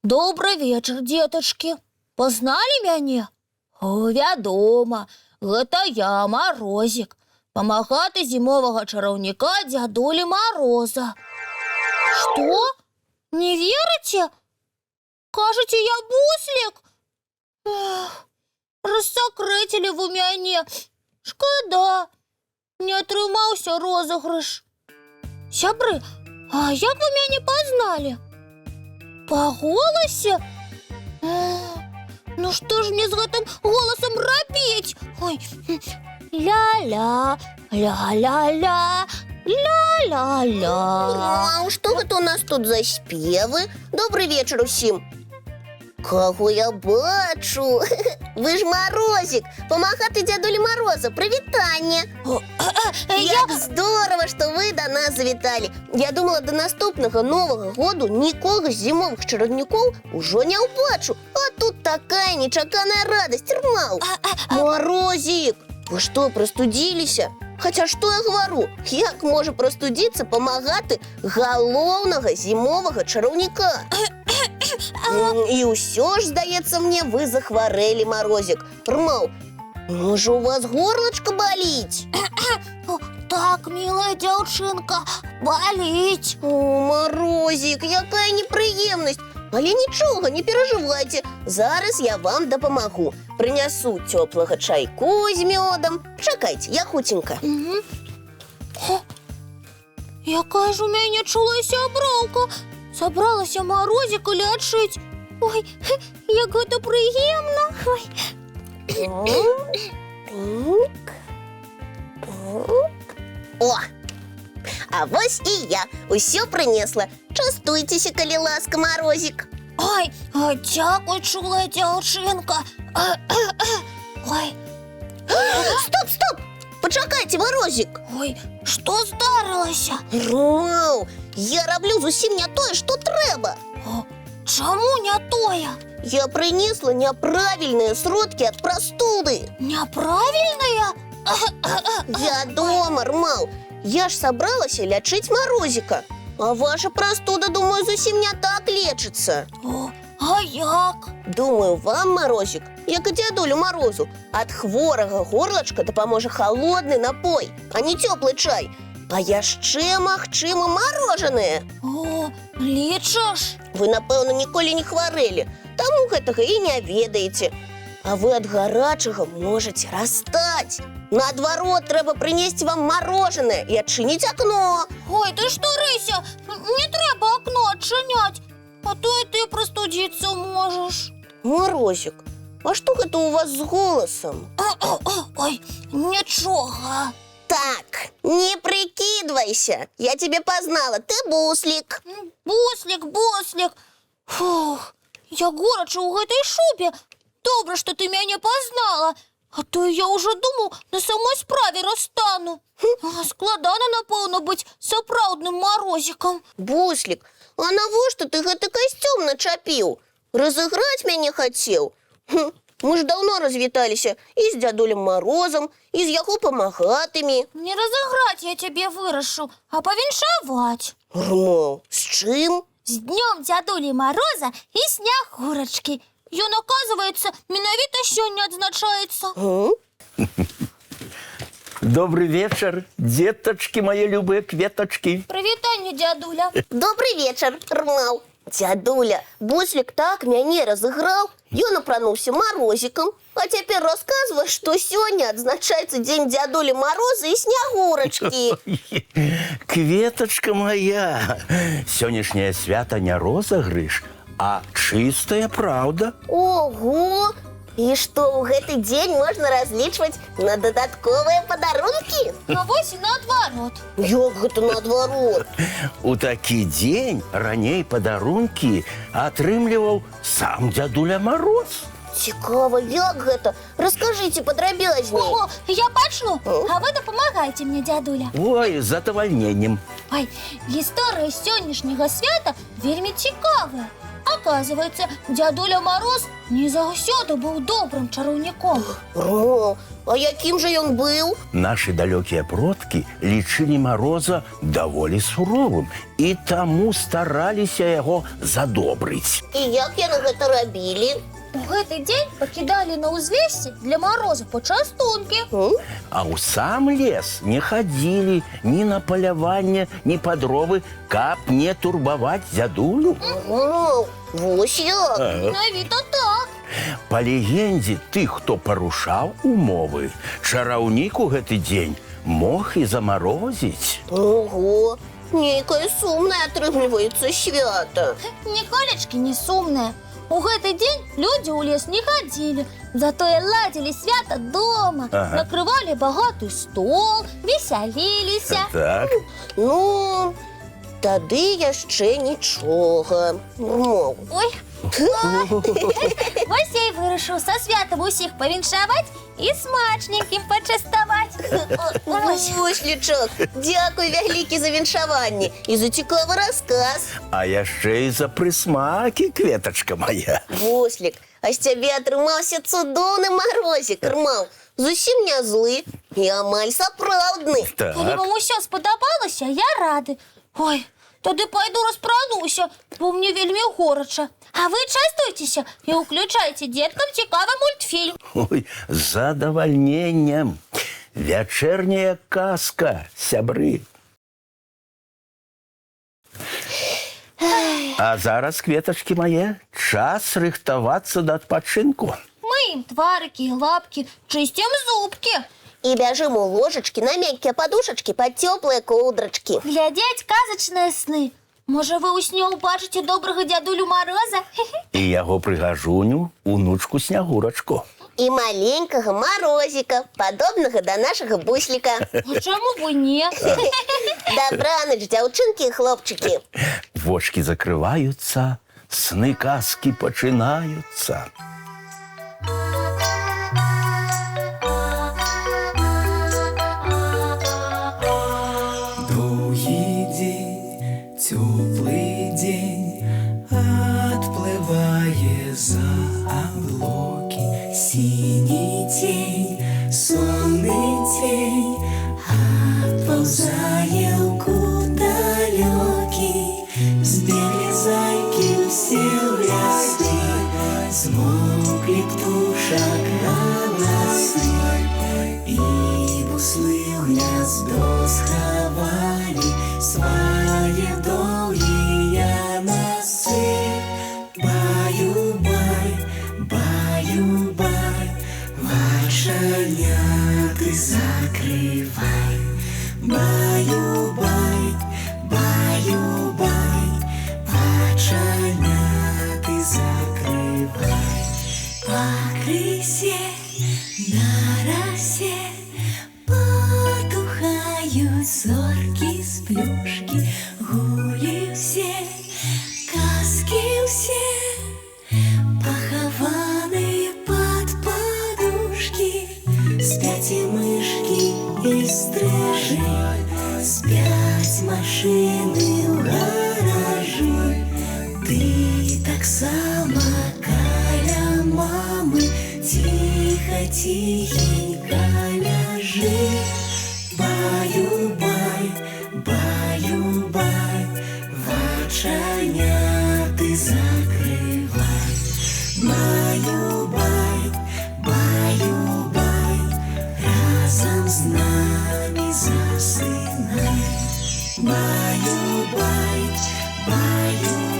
Добрый вечер, деточки. Познали мяне? Вядома, гэта я, Марозик, памагаты зімовага чараўніка дзядулі Мароза. Что? Не верите? Кажете, я буслик? Рассакрэтили вы мяне. Шкада. Не атрымаўся розыгрыш. Сябры, а як вы мяне пазналі? По голосе? Ну что ж мне с гэтым голосом рабіць? Ой, ля-ля, ля-ля-ля, ля-ля-ля. Што гэта у нас тут за спевы? Добрый вечер усім. Каго я бачу? Вы ж Марозик, памагаты дзядулі Мароза. Прывітанне. Як здорово, што вы да нас завіталі. Я думала, да наступнага новага году нікога з зімовых чараўнікоў ужо не ўбачу. А тут такая нечаканая радасць. Марозик, вы што, прастудзіліся? Хаця што я гавару? Як можа прастудзіцца памагаты галоўнага зімовага чараўніка? І ўсё ж, здаецца мне, вы захварэлі, Марозик. Можа, у вас горлачка баліць? Так, милая дзяўчынка, баліць. Марозик, якая непрыемнасць. Але нічога, не перажывайце. Зараз я вам дапамагу. Прынясу цёплага чайку з мёдам. Чакайце, я хутенька. Якая ж у мяне чулая сяброўка. Сабралася Марозика лячыць. Ой, як гэта прыемна. О, а вось і я усё прынесла. Частуйцеся, калі ласка, Марозик. Ой, дзякуй, чулая дзяўчынка. Ой. Стоп! Пачакайце, Марозик. Ой, што здарылася? Я раблю зусім не тое, што трэба. Чаму не тое? Я прынесла няправільныя сродкі ад прастуды. Няправільныя? Вядома, Рмаў, я ж сабралася лячыць Марозика. А ваша прастуда, думаю, зусім не так лечыцца. А як? Думаю, вам, Марозик, як і дзядулю Марозу, ад хворага горлачка дапаможа халодны напой, а не цёплы чай. А яшчэ, магчыма, марожанае. Лічыш? Вы, напэўна, ніколі не хварэлі, таму гэтага і не ведаеце. А вы ад гарачага можаце растаць. Наадварот, трэба прынесці вам марожанае і адчыніць акно. Ой, ты што, Рыся, не трэба акно адчыняць, а то і ты прастудзіцца можаш. Марозик, а што гэта у вас з голасам? Ой, нічога. Так, не прикидывайся. Я тебе познала, ты буслик. Буслик. Фух, я горача ў гэтай шубе. Добра, што ты мяне пазнала. А то я ўжо думаў, на самой справе расстану. Складана, напэўна, быць сапраўдным Марозикам. Буслик, а навошта ты гэты касцюм начапіў? Разыграць мяне хацеў? Мы ж даўно развіталіся і з дзядулем Марозам, і з яго памагатымі. Не разыграць я цябе вырашу, а павіншаваць. Рмаў, з чым? З днём дзядулі Мароза і Снягурачкі. Ён, оказывается, менавіта сёння адзначаецца. Добрый вечер, деточки мои любые кветочки. Прывітанне, дзядуля. Добрый вечер, Рмаў. Дзядуля, буслик так мяне разыграў. Ён апрануўся Марозикам. А цяпер расказвае, што сёння адзначаецца дзень дзядулі Мароза і Снягурачкі. Кветочка моя, сённяшняе свята не розыгрыш, а чистая правда. Ого! І што ў гэты дзень можна разлічваць на дадатковыя падарункі? А вось і наадварот. Як гэта наадварот? У такі дзень раней падарункі атрымліваў сам дзядуля Мароз. Цікаво, як гэта? Раскажыце падрабязней. О, я пачну, а вы дапамагайце мне, дзядуля. Ой, з задавальненнем. Ой, гісторыя сённяшняга свята вельмі цікавая. Оказывается, Дядуля Мороз не заўсёды быў добрым чараўніком. О, а якім жа ён быў? Нашы далёкія продкі лічылі Мароза даволі суровым і таму стараліся яго задобрыць. І як яны гэта рабілі? У гэты дзень пакідалі на ўзвесці для Мароза пачастункі. А ў сам лес не хадзілі ні на паляванне, ні па дровы, каб не турбаваць дзядулю. О, вось як. Менавіта так. Па легендзе, тых, хто парушаў умовы, чараўнік у гэты дзень мог і замарозіць. Ого, нейкае сумнае атрымліваецца свята. Ніколечкі не сумнае. У гэты дзень людзі ў лес не хадзілі, затое ладзілі свята дома, накрывалі багаты стол, весяліліся. Так. Ну, тады яшчэ нічога. Ой, вось я і вырашыў са святам усіх павіншаваць і смачненькім пачаставаць. Вослічок, дзякуй вялікі за віншаванне і за цікавы расказ. А яшчэ і за прысмакі, кветачка моя. Вослік, а з цябе атрымаўся цудоўны Марозік, Рмаў. Зусім не злы і амаль сапраўдны. Калі вам усё спадабалася, я рады. Ой, тады пайду распрануся, бо мне вельмі горача. А вы частуйцеся і ўключайце дзеткам цікавы мультфільм. Ой, з задавальненнем. Вячэрняя казка, сябры. А зараз, кветачкі мае, час рыхтавацца да адпачынку. Мыем тварыкі і лапкі, чысцім зубкі. І бяжым у ложачкі на мяккія падушачкі пад цёплыя коўдрачкі. Глядзець казачныя сны. Можа, вы ў сне ўбачыце добрага дзядулю Мароза? І яго прыгажуню, унучку Снягурачку. І маленькага Марозіка, падобнага да нашага бусліка. А чаму б і не? Дабраныч, дзяўчынкі і хлопчыкі. Вочкі закрываюцца, сны казкі пачынаюцца. Теплый день отплывая за облаки, синий тень, сонный тень отползая куда далекий. Сбегли зайки все в лесы, смолкли птушек голосы, и буслы в гнездо сховали свои долгие носы. Баю-бай, баю-бай, волшебняты закрывай. Баю-бай, баю-бай, волшебняты закрывай. По крысе на росе потухают зорки с плюшки, гули все, казки все, похованы под подушки. Спят и мышки, и стрижи, спят машины в гаражи. Ты так само каля мамы, тихо-тихенько ляжи. Баю-бай, баю-бай, волшебняты закрывай. Баю-бай, баю-бай, разом с нами засынай. Баю-бай, баю-бай.